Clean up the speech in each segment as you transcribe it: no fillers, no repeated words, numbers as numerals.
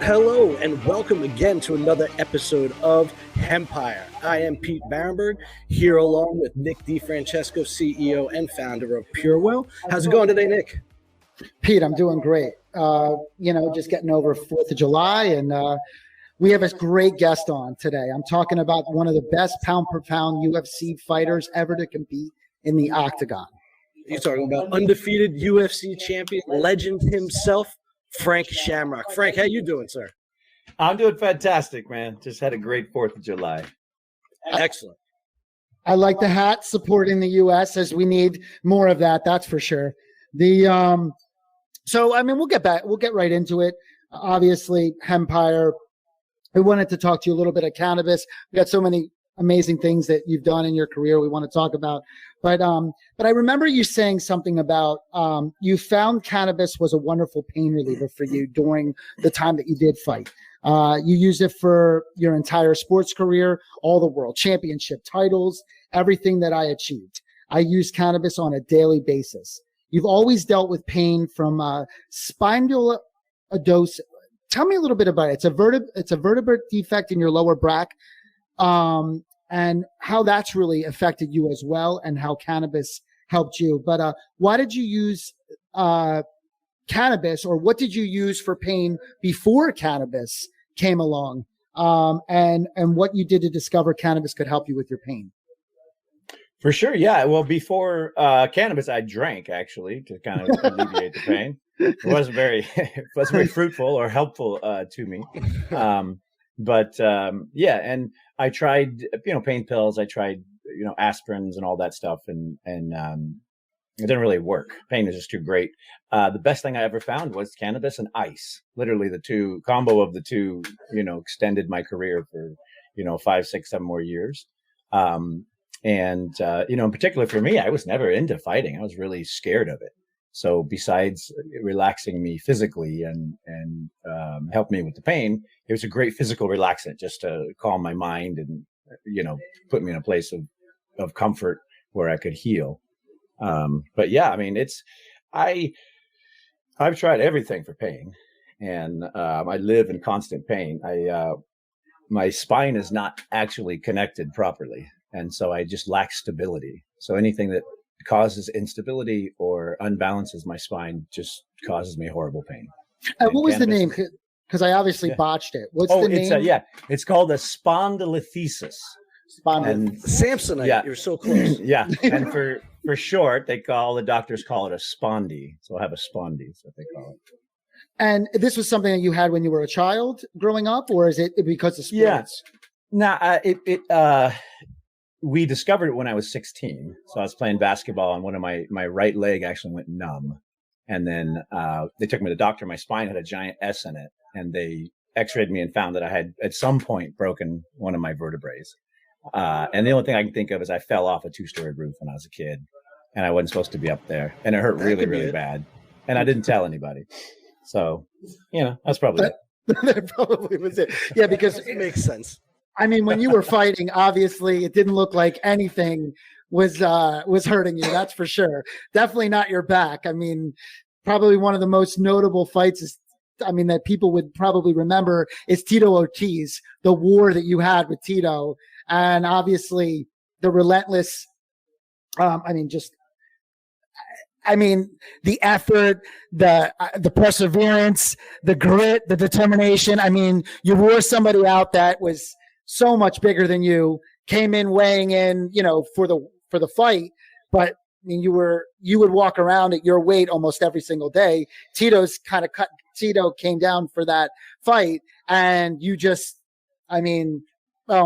Hello and welcome again to another episode of Hempire. I am Pete Bahrenburg, here along with Nick DiFrancesco, CEO and founder of PureWell. How's it going today, Nick? Pete, I'm doing great. Just getting over 4th of July, and we have a great guest on today. I'm talking about one of the best pound-per-pound UFC fighters ever to compete in the octagon. You're talking about undefeated UFC champion, legend himself, Frank Shamrock. Frank, how you doing, sir? I'm doing fantastic, man. Just had a great 4th of July. Excellent. I like the hat supporting the U.S. as we need more of that. That's for sure. We'll get right into it. Obviously, Hempire. We wanted to talk to you a little bit of cannabis. We got so many amazing things that you've done in your career we want to talk about. But I remember you saying something about you found cannabis was a wonderful pain reliever for you during the time that you did fight. You used it for your entire sports career, all the world championship titles, everything that I achieved. I use cannabis on a daily basis. You've always dealt with pain from spondylosis. Tell me a little bit about it. It's a vertebrate defect in your lower back. And how that's really affected you as well, and how cannabis helped you. But why did you use cannabis, or what did you use for pain before cannabis came along? And what you did to discover cannabis could help you with your pain? For sure, yeah. Well, before cannabis, I drank actually to kind of alleviate the pain. It wasn't very fruitful or helpful to me. And I tried, pain pills. I tried, aspirins and all that stuff, and it didn't really work. Pain is just too great. The best thing I ever found was cannabis and ice. Literally, the combo of the two, extended my career for, 5, 6, 7 more years. In particular for me, I was never into fighting. I was really scared of it. So besides relaxing me physically and help me with the pain, it was a great physical relaxant just to calm my mind and, put me in a place of comfort where I could heal. But yeah, I mean, I've tried everything for pain, and I live in constant pain. My spine is not actually connected properly. And so I just lack stability. So anything that causes instability or unbalances my spine just causes me horrible pain. What was the name? Because I obviously botched it. What's the name? It's called a spondylolisthesis. And Samsonite. Yeah. You're so close. Yeah. And for short, all the doctors call it a spondy. So I have a spondy, is what they call it. And this was something that you had when you were a child growing up, or is it because of sports? Yeah. We discovered it when I was 16. So I was playing basketball, and one of my right leg actually went numb. And then they took me to the doctor. My spine had a giant S in it, and they x-rayed me and found that I had at some point broken one of my vertebrae. And the only thing I can think of is I fell off a 2-story roof when I was a kid, and I wasn't supposed to be up there, and it hurt really, really bad. And I didn't tell anybody. So, that's probably it. That probably was it. Yeah, because it makes sense. I mean, when you were fighting, obviously it didn't look like anything was hurting you. That's for sure. Definitely not your back. I mean, probably one of the most notable fights that people would probably remember is Tito Ortiz, the war that you had with Tito, and obviously the relentless. The effort, the perseverance, the grit, the determination. I mean, you wore somebody out that was so much bigger than you, came in weighing in, for the fight, but I mean, you would walk around at your weight almost every single day. Tito came down for that fight, and you just, oh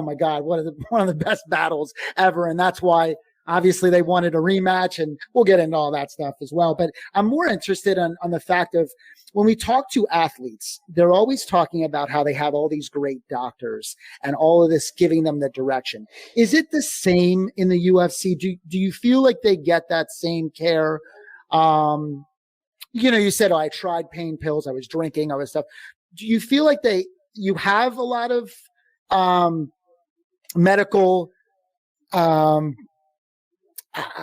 my God, one of the best battles ever. And that's why obviously they wanted a rematch, and we'll get into all that stuff as well. But I'm more interested on the fact of, when we talk to athletes, they're always talking about how they have all these great doctors and all of this giving them the direction. Is it the same in the UFC? Do you feel like they get that same care? You said, I tried pain pills, I was drinking, all this stuff. Do you feel like you have a lot of medical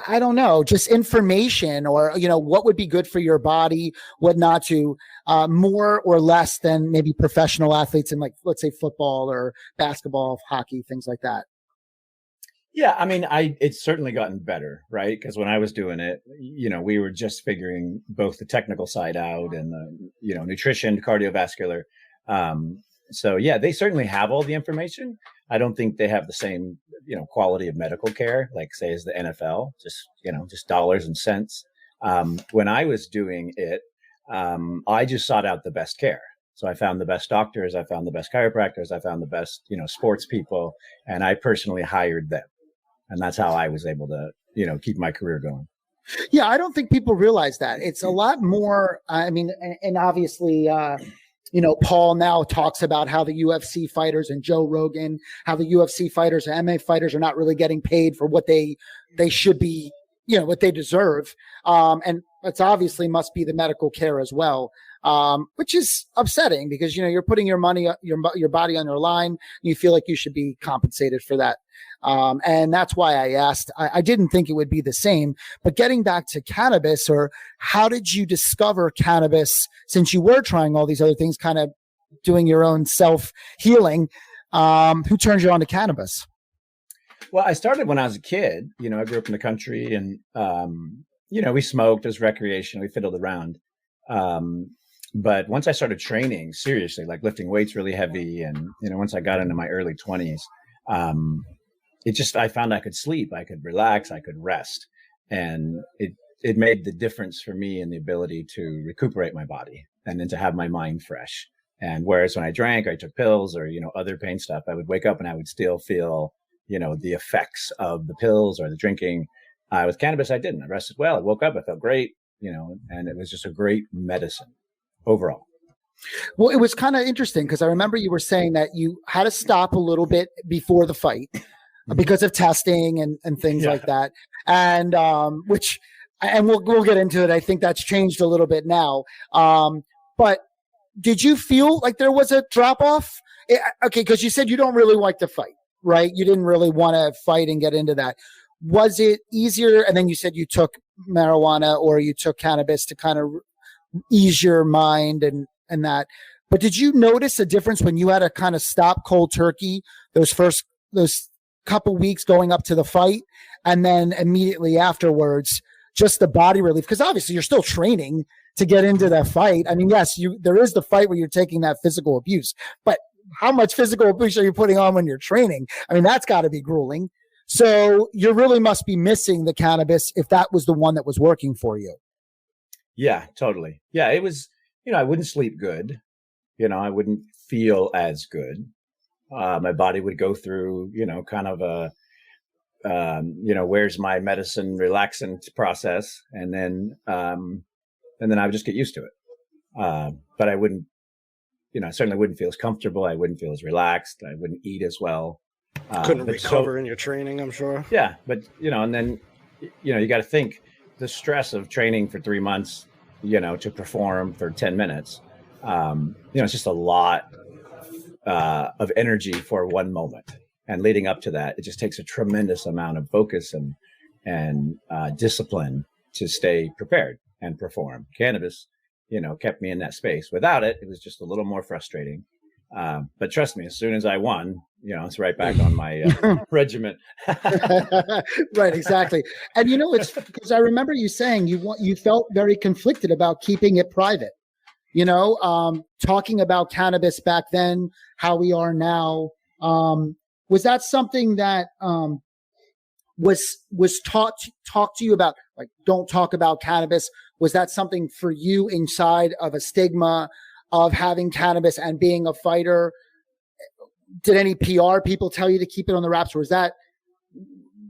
I don't know, just information or, what would be good for your body, what not to, more or less than maybe professional athletes in, like, let's say football or basketball, hockey, things like that? Yeah, I mean, it's certainly gotten better, right? Because when I was doing it, we were just figuring both the technical side out and the, nutrition, cardiovascular. So yeah, they certainly have all the information. I don't think they have the same, quality of medical care, like say as the NFL, just dollars and cents. When I was doing it, I just sought out the best care. So I found the best doctors, I found the best chiropractors, I found the best, sports people, and I personally hired them. And that's how I was able to, keep my career going. Yeah, I don't think people realize that. It's a lot more. I mean, and obviously, Paul now talks about how the UFC fighters and Joe Rogan, how the UFC fighters and MMA fighters are not really getting paid for what they should be, what they deserve. And it's obviously must be the medical care as well, which is upsetting because, you're putting your money, your body on your line. And you feel like you should be compensated for that. And that's why I asked. I didn't think it would be the same, but getting back to cannabis, or how did you discover cannabis since you were trying all these other things, kind of doing your own self-healing? Who turned you on to cannabis? Well, I started when I was a kid. I grew up in the country and, we smoked as recreation. We fiddled around. But once I started training seriously, like lifting weights really heavy, and, once I got into my early 20s, I found I could sleep, I could relax, I could rest. And it made the difference for me in the ability to recuperate my body and then to have my mind fresh. And whereas when I drank, or I took pills or, other pain stuff, I would wake up and I would still feel, the effects of the pills or the drinking. With cannabis, I didn't. I rested well. I woke up, I felt great, and it was just a great medicine overall. Well, it was kind of interesting because I remember you were saying that you had to stop a little bit before the fight because of testing and things like that. And we'll get into it. I think that's changed a little bit now. But did you feel like there was a drop off? Okay, because you said you don't really like to fight, right? You didn't really want to fight and get into that. Was it easier? And then you said you took marijuana or you took cannabis to kind of ease your mind and that. But did you notice a difference when you had to kind of stop cold turkey those couple weeks going up to the fight, and then immediately afterwards, just the body relief? Because obviously you're still training to get into that fight. I mean, yes, there is the fight where you're taking that physical abuse, but how much physical abuse are you putting on when you're training? I mean, that's got to be grueling. So you really must be missing the cannabis if that was the one that was working for you. Yeah, totally. Yeah, it was, I wouldn't sleep good. I wouldn't feel as good. My body would go through, kind of a, where's my medicine relaxant process. And then I would just get used to it. But I wouldn't, I certainly wouldn't feel as comfortable. I wouldn't feel as relaxed. I wouldn't eat as well. Couldn't recover in your training, I'm sure. Yeah. But, and then, you got to think the stress of training for 3 months, to perform for 10 minutes, it's just a lot of energy for one moment. And leading up to that, it just takes a tremendous amount of focus and discipline to stay prepared and perform. Cannabis, kept me in that space. Without it, it was just a little more frustrating. But trust me, as soon as I won, it's right back on my regiment. Right, exactly. And it's because I remember you saying you felt very conflicted about keeping it private. Talking about cannabis back then, how we are now. Was that something that was talked to you about? Like, don't talk about cannabis. Was that something for you inside of a stigma of having cannabis and being a fighter? Did any PR people tell you to keep it on the wraps, or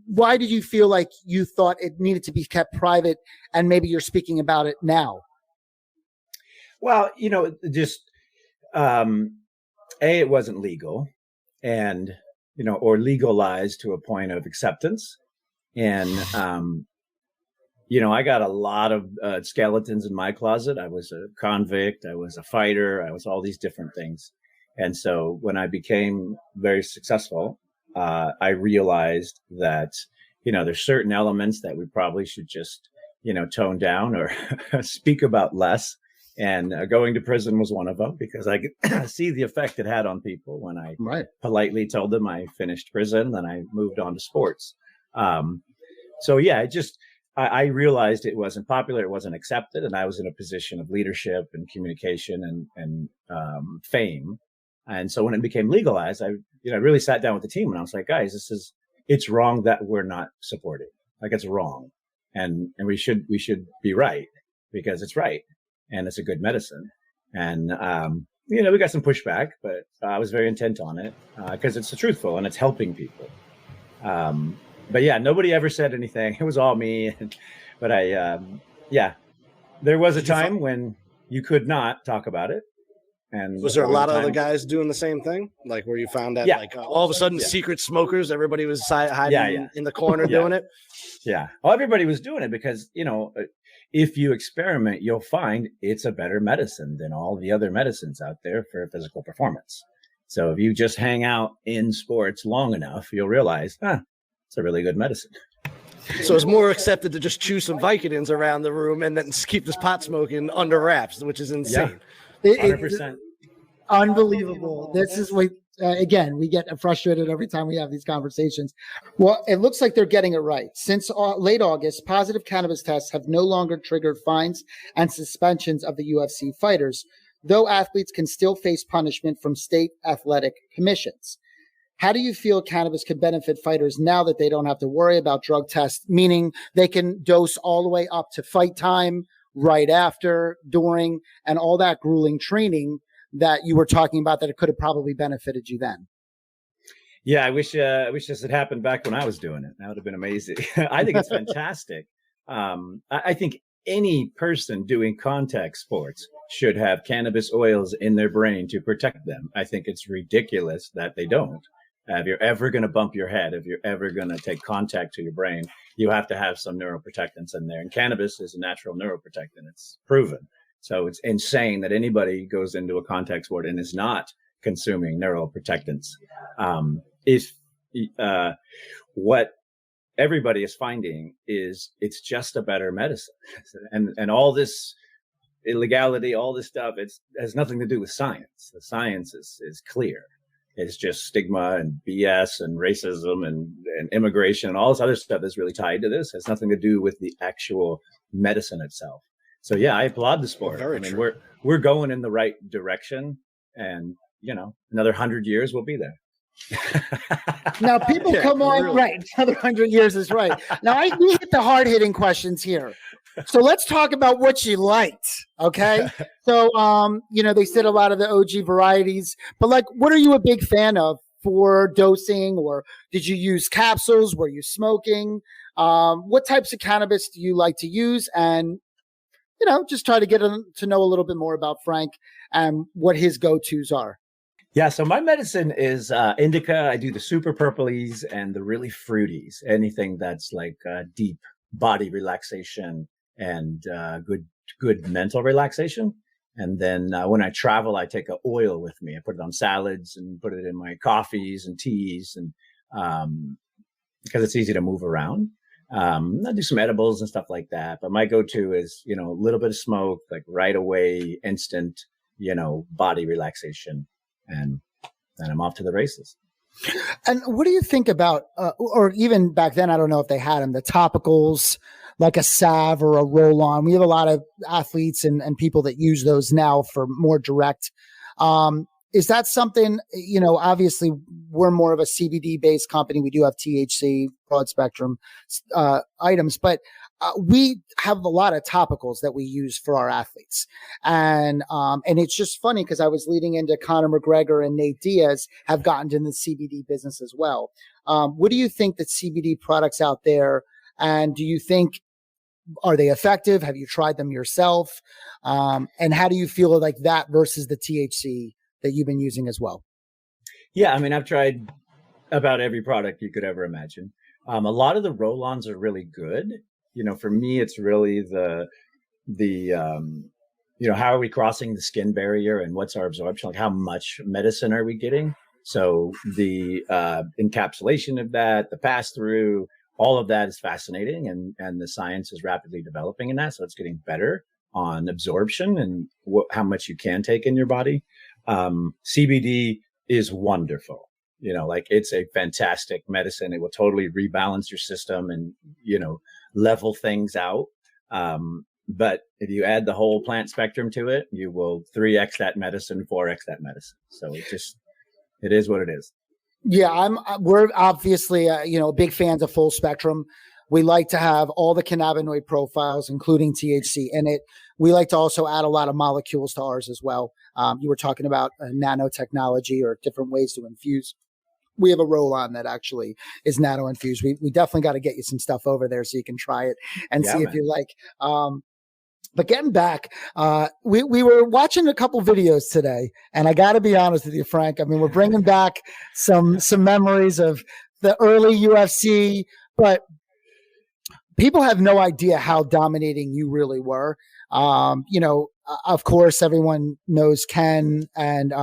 why did you feel like you thought it needed to be kept private, and maybe you're speaking about it now? Well, just it wasn't legal, and or legalized to a point of acceptance, and I got a lot of skeletons in my closet. I was a convict, I was a fighter, I was all these different things. And so when I became very successful, I realized that, there's certain elements that we probably should just, tone down or speak about less. And going to prison was one of them, because I could see the effect it had on people when I politely told them I finished prison, then I moved on to sports. So yeah, I realized it wasn't popular, it wasn't accepted, and I was in a position of leadership and communication and fame. And so when it became legalized, I really sat down with the team and I was like, guys, it's wrong that we're not supporting. Like, it's wrong, and we should be right, because it's right and it's a good medicine. And we got some pushback, but I was very intent on it because it's truthful and it's helping people. But yeah, nobody ever said anything. It was all me. But there was a time when you could not talk about it. And was there a lot of other guys doing the same thing? Like, where you found that, all of a sudden, secret smokers, everybody was hiding in the corner doing it? Yeah. Well, everybody was doing it because, if you experiment, you'll find it's a better medicine than all the other medicines out there for physical performance. So if you just hang out in sports long enough, you'll realize, it's a really good medicine. So it's more accepted to just chew some Vicodins around the room and then keep this pot smoking under wraps, which is insane. 100%. Unbelievable. This is what, again, we get frustrated every time we have these conversations. Well, it looks like they're getting it right. Since late August, positive cannabis tests have no longer triggered fines and suspensions of the UFC fighters, though athletes can still face punishment from state athletic commissions. How do you feel cannabis could benefit fighters now that they don't have to worry about drug tests, meaning they can dose all the way up to fight time, right after, during, and all that grueling training that you were talking about, that it could have probably benefited you then? Yeah, I wish this had happened back when I was doing it. That would have been amazing. I think it's fantastic. I think any person doing contact sports should have cannabis oils in their brain to protect them. I think it's ridiculous that they don't. If you're ever going to bump your head, if you're ever going to take contact to your brain, you have to have some neuroprotectants in there. And cannabis is a natural neuroprotectant. It's proven. So it's insane that anybody goes into a contact sport and is not consuming neuroprotectants. What everybody is finding is it's just a better medicine. And all this illegality, all this stuff, it has nothing to do with science. The science is clear. It's just stigma and BS and racism and immigration and all this other stuff that's really tied to this. It has nothing to do with the actual medicine itself. So yeah, I applaud the sport. We're going in the right direction, and another 100 years we'll be there. Now people come on, really. Right? Another 100 years is right. Now we hit the hard hitting questions here. So let's talk about what you liked. Okay. So, they said a lot of the OG varieties, but what are you a big fan of for dosing, or did you use capsules? Were you smoking? What types of cannabis do you like to use? And, just try to get to know a little bit more about Frank and what his go-tos are. Yeah. So my medicine is indica. I do the super purplies and the really fruities, anything that's like deep body relaxation and good mental relaxation. And then when I travel, I take an oil with me. I put it on salads and put it in my coffees and teas, and because it's easy to move around. I do some edibles and stuff like that. But my go-to is, a little bit of smoke, like right away, instant, body relaxation. And then I'm off to the races. And what do you think about, or even back then, I don't know if they had them, the topicals, like a salve or a roll-on? We have a lot of athletes and people that use those now for more direct. Is that something, obviously we're more of a CBD-based company. We do have THC, broad spectrum items, but we have a lot of topicals that we use for our athletes. And it's just funny because I was leading into Conor McGregor and Nate Diaz have gotten into the CBD business as well. What do you think that CBD products out there, and do you think, are they effective? Have you tried them yourself? And how do you feel like that versus the THC that you've been using as well? Yeah, I mean, I've tried about every product you could ever imagine. A lot of the roll-ons are really good. For me, it's really the how are we crossing the skin barrier and what's our absorption? Like, how much medicine are we getting? So the encapsulation of that, the pass through, all of that is fascinating, and the science is rapidly developing in that. So it's getting better on absorption and how much you can take in your body. CBD is wonderful. Like it's a fantastic medicine. It will totally rebalance your system and, level things out. But if you add the whole plant spectrum to it, you will 3x that medicine, 4x that medicine. So it is what it is. Yeah, we're obviously, big fans of full spectrum. We like to have all the cannabinoid profiles, including THC in it. We like to also add a lot of molecules to ours as well. You were talking about nanotechnology or different ways to infuse. We have a roll-on that actually is nano infused. We definitely got to get you some stuff over there so you can try it and see if you like. But getting back, we were watching a couple videos today, and I got to be honest with you, Frank. I mean, we're bringing back some memories of the early UFC, but people have no idea how dominating you really were. Of course, everyone knows Ken, and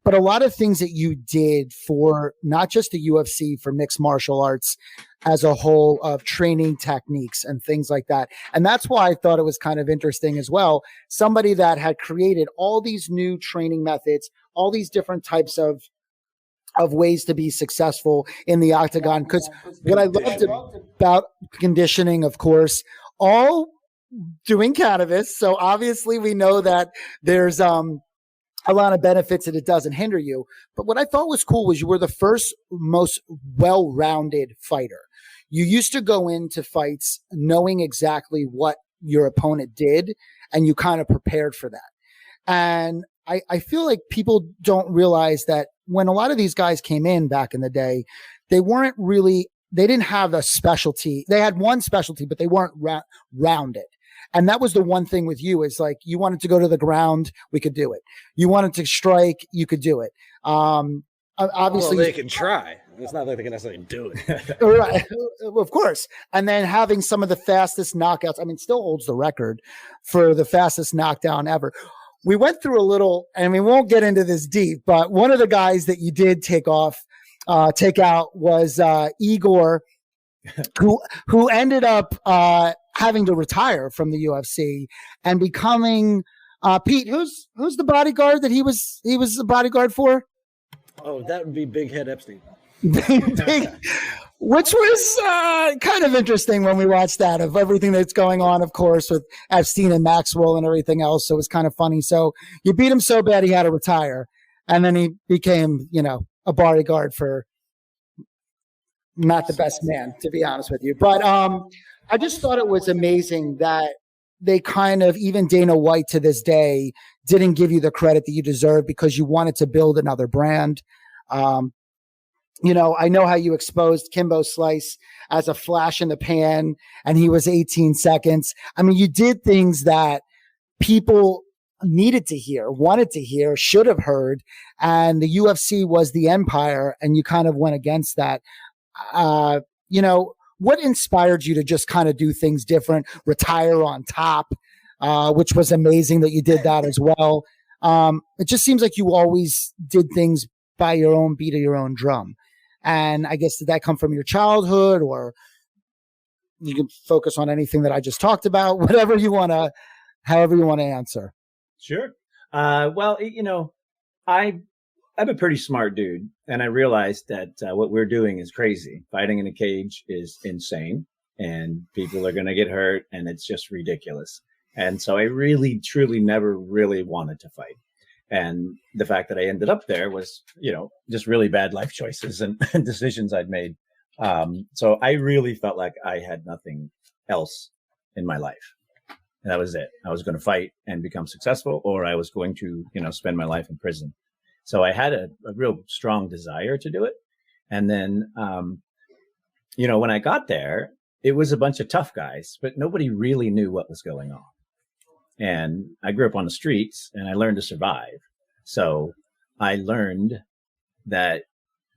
but a lot of things that you did for not just the UFC, for mixed martial arts as a whole, of training techniques and things like that. And that's why I thought it was kind of interesting as well. Somebody that had created all these new training methods, all these different types of ways to be successful in the octagon. Because what I loved about conditioning, of course, all doing cannabis. So obviously we know that there's a lot of benefits and it doesn't hinder you. But what I thought was cool was you were the first most well-rounded fighter. You used to go into fights knowing exactly what your opponent did, and you kind of prepared for that. And I feel like people don't realize that when a lot of these guys came in back in the day, they didn't have a specialty. They had one specialty, but they weren't rounded. And that was the one thing with you, is like, you wanted to go to the ground, we could do it. You wanted to strike, you could do it. Obviously, they can try. It's not like they can necessarily do it. Right. Of course. And then having some of the fastest knockouts. I mean, still holds the record for the fastest knockdown ever. We went through a little, and we won't get into this deep, but one of the guys that you did take out was Igor, who ended up having to retire from the UFC and becoming Pete. Who's the bodyguard that he was the bodyguard for? Oh, that would be Big Head Epstein. Which was kind of interesting when we watched that, of everything that's going on, of course, with Epstein and Maxwell and everything else. So it was kind of funny. So you beat him so bad he had to retire, and then he became, a bodyguard for not the best man, to be honest with you. But I just thought it was amazing that they kind of, even Dana White to this day, didn't give you the credit that you deserve because you wanted to build another brand. I know how you exposed Kimbo Slice as a flash in the pan, and he was 18 seconds. I mean, you did things that people needed to hear, wanted to hear, should have heard. And the UFC was the empire, and you kind of went against that. What inspired you to just kind of do things different, retire on top, which was amazing that you did that as well. It just seems like you always did things by your own beat of your own drum. And I guess, did that come from your childhood, or you can focus on anything that I just talked about, however you want to answer. Sure. Well, I'm a pretty smart dude, and I realized that what we're doing is crazy. Fighting in a cage is insane, and people are going to get hurt, and it's just ridiculous. And so I really, truly never really wanted to fight. And the fact that I ended up there was, just really bad life choices and decisions I'd made. So I really felt like I had nothing else in my life. And that was it. I was going to fight and become successful, or I was going to, spend my life in prison. So I had a real strong desire to do it. And then, when I got there, it was a bunch of tough guys, but nobody really knew what was going on. And I grew up on the streets, and I learned to survive. So I learned that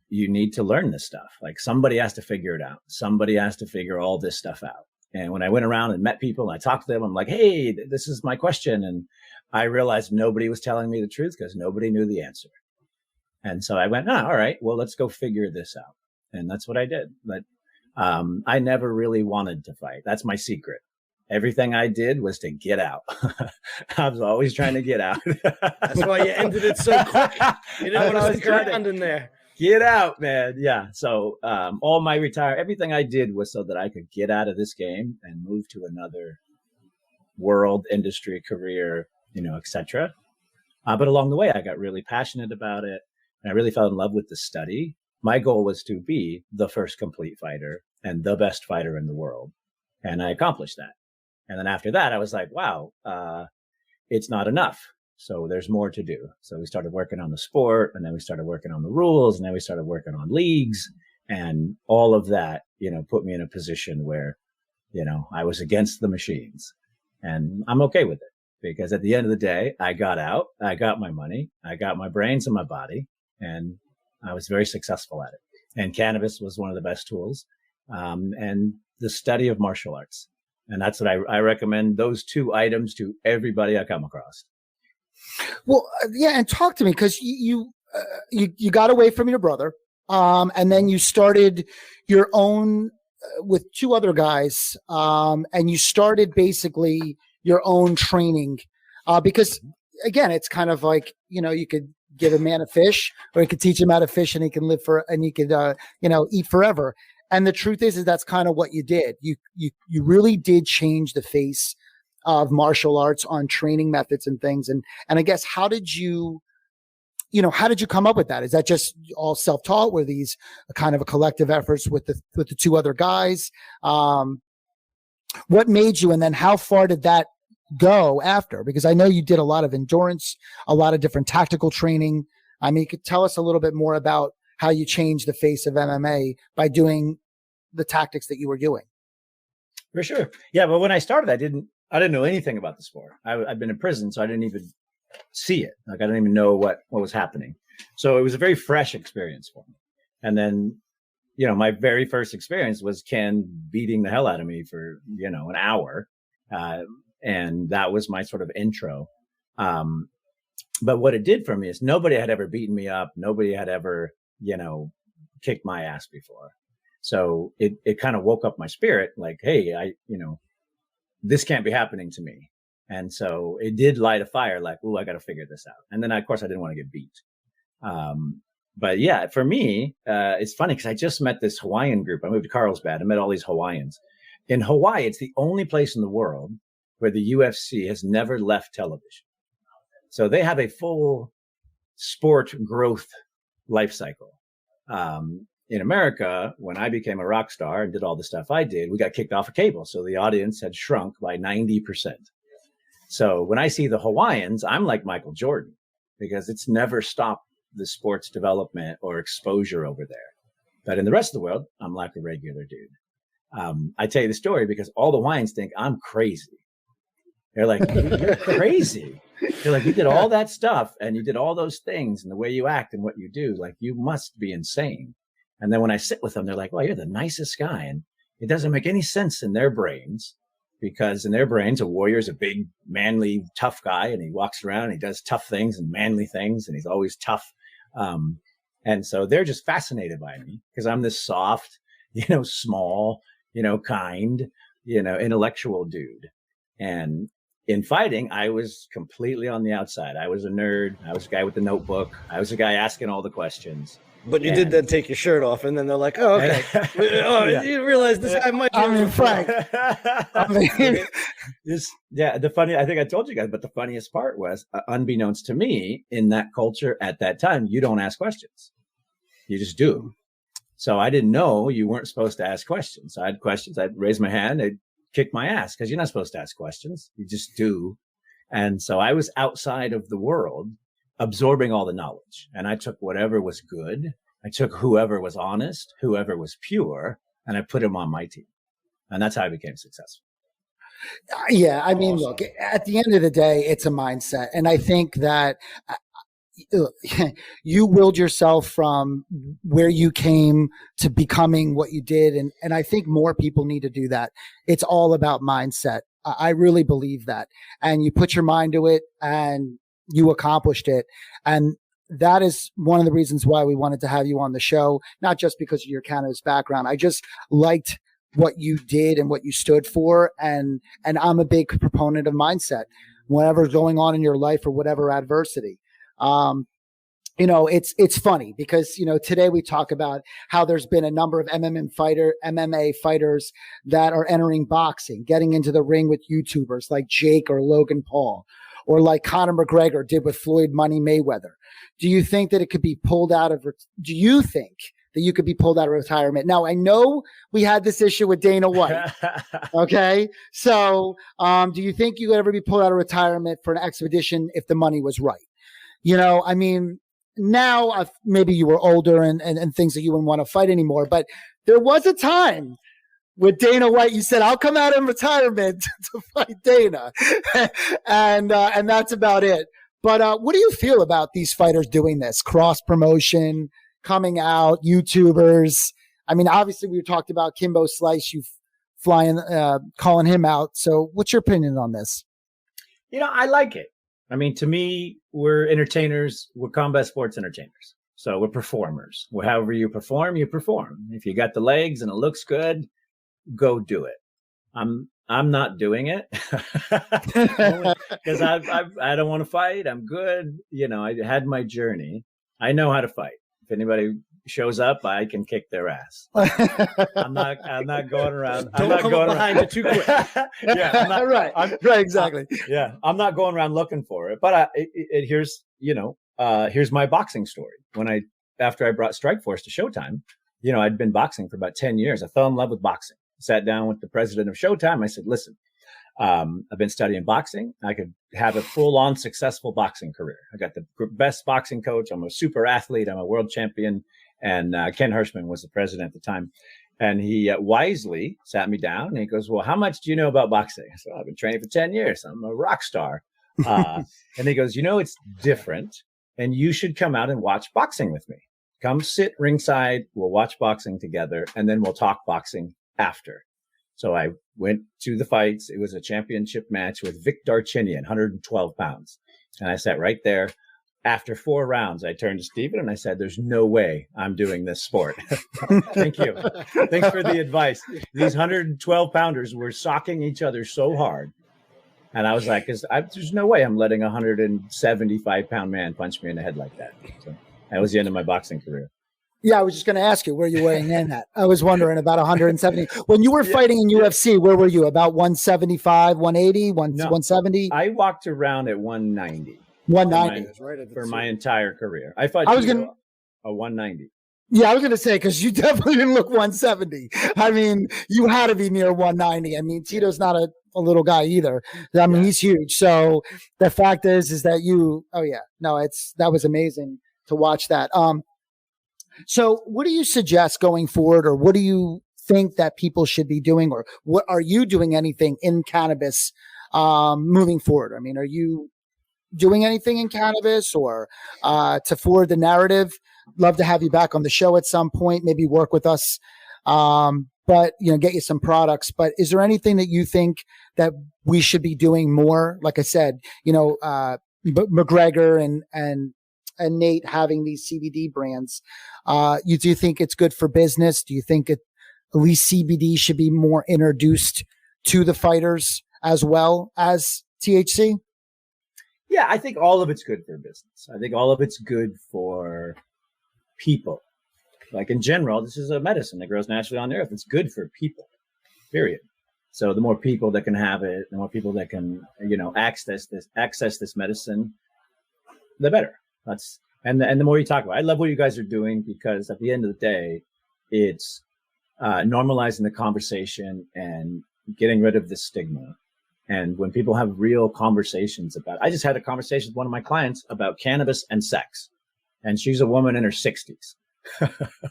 you need to learn this stuff. Like, somebody has to figure it out. Somebody has to figure all this stuff out. And when I went around and met people and I talked to them, I'm like, hey, this is my question. And I realized nobody was telling me the truth because nobody knew the answer. And so I went, all right, well, let's go figure this out. And that's what I did. But I never really wanted to fight. That's my secret. Everything I did was to get out. I was always trying to get out. That's why you ended it so quick. You didn't want to stick around in there. Get out, man. Yeah. So all my everything I did was so that I could get out of this game and move to another world, industry, career, etc. But along the way, I got really passionate about it. And I really fell in love with the study. My goal was to be the first complete fighter and the best fighter in the world. And I accomplished that. And then after that, I was like, wow, it's not enough. So there's more to do. So we started working on the sport, and then we started working on the rules, and then we started working on leagues, and all of that, put me in a position where, I was against the machines, and I'm okay with it because at the end of the day, I got out, I got my money, I got my brains and my body, and I was very successful at it. And cannabis was one of the best tools, and the study of martial arts. And that's what I recommend those two items to everybody I come across. Well, yeah. And talk to me, because you got away from your brother. And then you started your own with two other guys. And you started basically your own training, because again, it's kind of like, you could give a man a fish, or you could teach him how to fish and he can he could, eat forever. And the truth is that's kind of what you did. You really did change the face of martial arts on training methods and things. And I guess, how did you come up with that? Is that just all self-taught? Were these kind of a collective efforts with the two other guys? What made you, and then how far did that go after? Because I know you did a lot of endurance, a lot of different tactical training. I mean, you could tell us a little bit more about how you changed the face of MMA by doing the tactics that you were doing. For sure. Yeah. But when I started, I didn't know anything about the sport. I'd been in prison, so I didn't even see it. Like, I didn't even know what was happening. So it was a very fresh experience for me. And then, my very first experience was Ken beating the hell out of me for, an hour. And that was my sort of intro. But what it did for me is nobody had ever beaten me up. Nobody had ever, kicked my ass before. So it kind of woke up my spirit, like, hey, this can't be happening to me. And so it did light a fire, like, ooh, I got to figure this out. And then, of course, I didn't want to get beat. But yeah, for me, it's funny because I just met this Hawaiian group. I moved to Carlsbad. I met all these Hawaiians. In Hawaii, it's the only place in the world where the UFC has never left television. So they have a full sport growth life cycle. In America, when I became a rock star and did all the stuff I did, we got kicked off of cable. So the audience had shrunk by 90%. So when I see the Hawaiians, I'm like Michael Jordan, because it's never stopped the sports development or exposure over there. But in the rest of the world, I'm like a regular dude. I tell you the story because all the Hawaiians think I'm crazy. They're like, you're crazy. They're like, you did all that stuff and you did all those things, and the way you act and what you do, like, you must be insane. And then when I sit with them, they're like, well, you're the nicest guy. And it doesn't make any sense in their brains, because in their brains, a warrior is a big, manly, tough guy. And he walks around and he does tough things and manly things. And he's always tough. And so they're just fascinated by me because I'm this soft, small, kind, intellectual dude. And in fighting, I was completely on the outside. I was a nerd. I was the guy with the notebook. I was the guy asking all the questions. But you did then take your shirt off, and then they're like, "Oh, okay." Yeah. You realize this guy might be Frank. The funny, I think I told you guys, but the funniest part was, unbeknownst to me, in that culture at that time, you don't ask questions. You just do. So I didn't know you weren't supposed to ask questions. So I had questions. I'd raise my hand. I'd kick my ass because you're not supposed to ask questions. You just do. And so I was outside of the world, absorbing all the knowledge, and I took whatever was good. I took whoever was honest, whoever was pure, and I put him on my team. And that's how I became successful. Yeah. I mean, look, at the end of the day, it's a mindset. And I think that you willed yourself from where you came to becoming what you did. And I think more people need to do that. It's all about mindset. I really believe that. And you put your mind to it and you accomplished it. And that is one of the reasons why we wanted to have you on the show, not just because of your cannabis background. I just liked what you did and what you stood for. And I'm a big proponent of mindset, whatever's going on in your life or whatever adversity. It's funny because, today we talk about how there's been a number of MMA fighters that are entering boxing, getting into the ring with YouTubers like Jake or Logan Paul, or like Conor McGregor did with Floyd Money Mayweather. Do you think that it could be pulled out of, do you think that you could be pulled out of retirement? Now, I know we had this issue with Dana White. Okay. So, do you think you could ever be pulled out of retirement for an expedition if the money was right? Now maybe you were older and things that you wouldn't want to fight anymore, but there was a time with Dana White, you said, I'll come out in retirement to fight Dana. and that's about it. But what do you feel about these fighters doing this? Cross promotion, coming out, YouTubers. Obviously we talked about Kimbo Slice, you flying, calling him out. So what's your opinion on this? I like it. To me, we're entertainers. We're combat sports entertainers. So we're performers. However you perform, you perform. If you got the legs and it looks good, go do it. I'm not doing it because I don't want to fight. I'm good. I had my journey. I know how to fight. If anybody shows up, I can kick their ass. I'm not going around. Don't come up behind you too quick. Right. Right. Exactly. I'm not going around looking for it. But here's my boxing story. After I brought Strikeforce to Showtime, I'd been boxing for about 10 years. I fell in love with boxing. Sat down with the president of Showtime. I said, listen, I've been studying boxing. I could have a full-on successful boxing career. I got the best boxing coach. I'm a super athlete. I'm a world champion. And Ken Hirschman was the president at the time. And he wisely sat me down and he goes, well, how much do you know about boxing? I said, I've been training for 10 years. I'm a rock star. And he goes, it's different. And you should come out and watch boxing with me. Come sit ringside. We'll watch boxing together. And then we'll talk boxing after. So I went to the fights. It was a championship match with Vic Darchinyan, 112 pounds. And I sat right there. After 4 rounds, I turned to Steven and I said, there's no way I'm doing this sport. Thank you. Thanks for the advice. These 112 pounders were socking each other so hard. And I was like, there's no way I'm letting a 175 pound man punch me in the head like that. So that was the end of my boxing career. Yeah, I was just going to ask you where you weighing in at. I was wondering about 170. When you were fighting in UFC, where were you? About 175, 180, 170? I walked around at 190. 190 for my entire career. I fought a 190. Yeah, I was going to say, because you definitely didn't look 170. You had to be near 190. Tito's not a little guy either. He's huge. So the fact is that that was amazing to watch that. So what do you suggest going forward, or what do you think that people should be doing, or what are you doing anything in cannabis moving forward? Are you doing anything in cannabis or to forward the narrative? Love to have you back on the show at some point, maybe work with us, but get you some products. But is there anything that you think that we should be doing more? Like I said, McGregor and Nate having these CBD brands. Do you think it's good for business? Do you think at least CBD should be more introduced to the fighters as well as THC? Yeah, I think all of it's good for business. I think all of it's good for people. Like in general, this is a medicine that grows naturally on the earth. It's good for people, period. So the more people that can have it, the more people that can, access this medicine, the better. And the more you talk about it. I love what you guys are doing, because at the end of the day, it's normalizing the conversation and getting rid of the stigma. And when people have real conversations about it, I just had a conversation with one of my clients about cannabis and sex, and she's a woman in her 60s.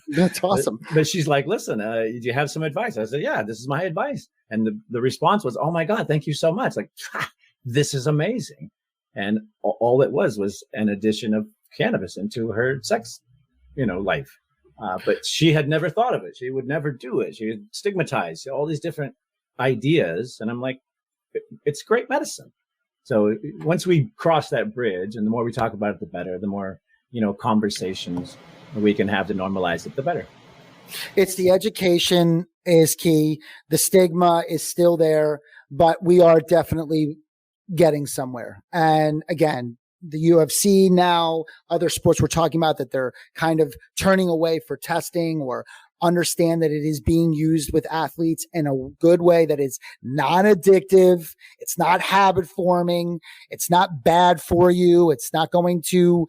That's awesome. But she's like, listen, do you have some advice? I said, yeah, this is my advice. And the response was, oh my God, thank you so much. Like, this is amazing. And all it was an addition of cannabis into her sex, life. But she had never thought of it. She would never do it. She would stigmatize all these different ideas. And I'm like, it's great medicine. So once we cross that bridge, and the more we talk about it, the better, the more, conversations we can have to normalize it, the better. It's the education is key. The stigma is still there, but we are definitely getting somewhere. And again, the UFC now, other sports we're talking about that they're kind of turning away for testing or understand that it is being used with athletes in a good way that is not addictive. It's not habit forming. It's not bad for you. It's not going to,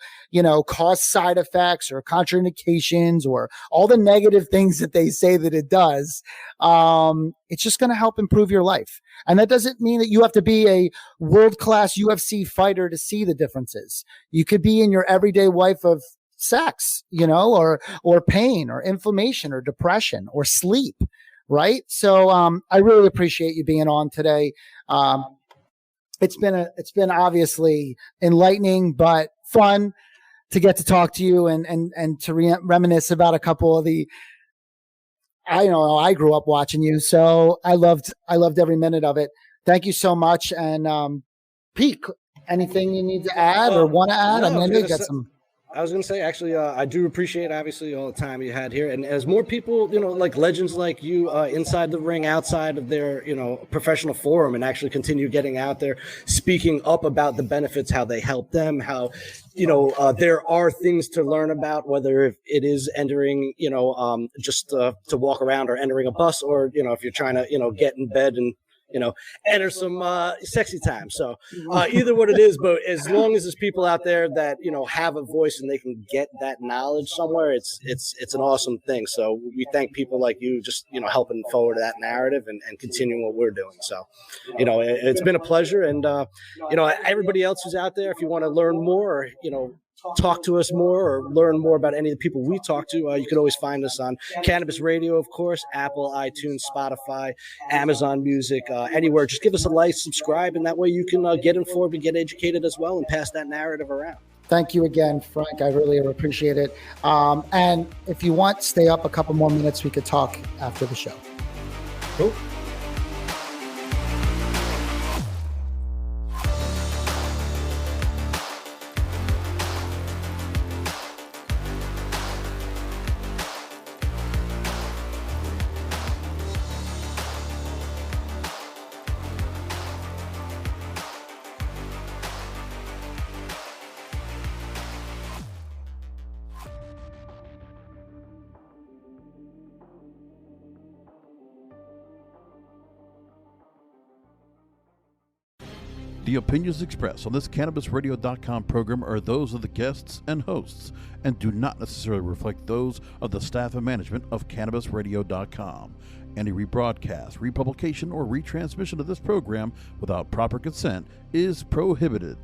cause side effects or contraindications or all the negative things that they say that it does. It's just going to help improve your life. And that doesn't mean that you have to be a world-class UFC fighter to see the differences. You could be in your everyday life of sex, or pain or inflammation or depression or sleep. Right. So, I really appreciate you being on today. It's been obviously enlightening, but fun to get to talk to you and to reminisce about a couple of I grew up watching you. So I loved every minute of it. Thank you so much. And, Pete, anything you need to add or want to add? No, I was going to say, actually, I do appreciate, obviously, all the time you had here. And as more people, like legends like you inside the ring, outside of their, professional forum and actually continue getting out there, speaking up about the benefits, how they help them, how, there are things to learn about, whether if it is entering, just to walk around or entering a bus or, if you're trying to, get in bed and, enter some sexy time. So either what it is, but as long as there's people out there that, have a voice and they can get that knowledge somewhere, it's an awesome thing. So we thank people like you just, helping forward that narrative and continuing what we're doing. So, it's been a pleasure. And, everybody else who's out there, if you want to learn more, or, talk to us more or learn more about any of the people we talk to, you can always find us on Cannabis Radio, of course, Apple, iTunes, Spotify, Amazon Music, anywhere. Just give us a like, subscribe, and that way you can get informed and get educated as well and pass that narrative around. Thank you again, Frank. I really appreciate it. And if you want, stay up a couple more minutes. We could talk after the show. Cool. The opinions expressed on this CannabisRadio.com program are those of the guests and hosts and do not necessarily reflect those of the staff and management of CannabisRadio.com. Any rebroadcast, republication, or retransmission of this program without proper consent is prohibited.